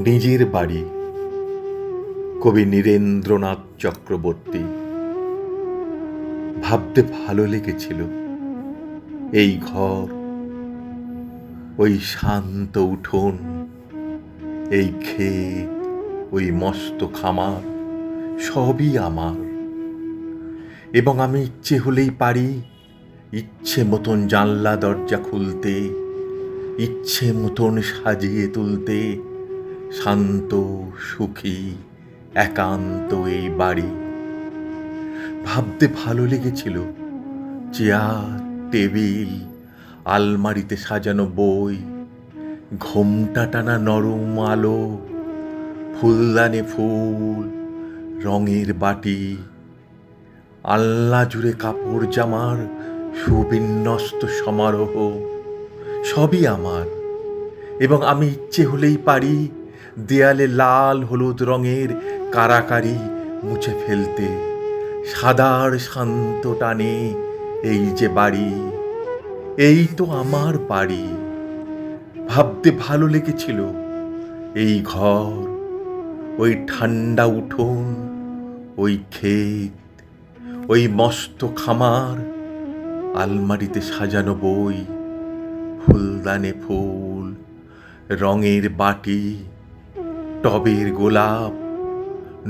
নিজের বাড়ি। কবি নীরেন্দ্রনাথ চক্রবর্তী। ভাবতে ভালো লেগেছিল এই ঘর, ওই শান্ত উঠোন, এই ক্ষেত, ওই মস্ত খামার, সবই আমার। এবং আমি ইচ্ছে হলেই পারি ইচ্ছে মতন জানলা দরজা খুলতে, ইচ্ছে মতন সাজিয়ে তুলতে শান্ত, সুখী, একান্ত এই বাড়ি। ভাবতে ভালো লেগেছিল চেয়ার, টেবিল, আলমারিতে সাজানো বই, ঘোমটা টানা নরম আলো, ফুলদানে ফুল, রঙের বাটি, আলনা জুড়ে কাপড় জামার সুবিন্যস্ত সমারোহ, সবই আমার। এবং আমি ইচ্ছে হলেই পারি দেয়ালে লাল হলুদ রঙের কারাকারি মুছে ফেলতে, সাদার শান্ত টানে এই যে বাড়ি, এই তো আমার বাড়ি। ভাবতে ভালো লেগেছিল এই ঘর, ওই ঠান্ডা উঠোন, ওই ক্ষেত, ওই মস্ত খামার, আলমারিতে সাজানো বই, ফুলদানে ফুল, রঙের বাটি, টবের গোলাপ,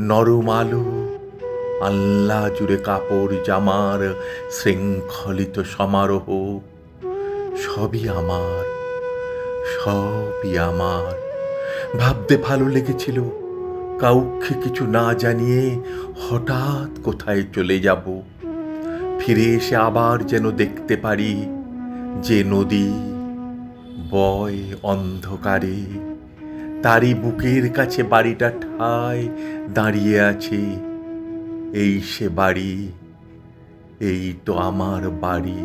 নরম আলো, আল্লা জুড়ে কাপড় জামার শৃঙ্খলিত সমারোহ, সবই আমার, সবই আমার। ভাবতে ভালো লেগেছিল কাউকে কিছু না জানিয়ে হঠাৎ কোথায় চলে যাব, ফিরে এসে আবার যেন দেখতে পারি যে নদী বয় অন্ধকারে, তারই বুকের কাছে বাড়িটা ঠায় দাঁড়িয়ে আছে। এই সে বাড়ি, এই তো আমার বাড়ি।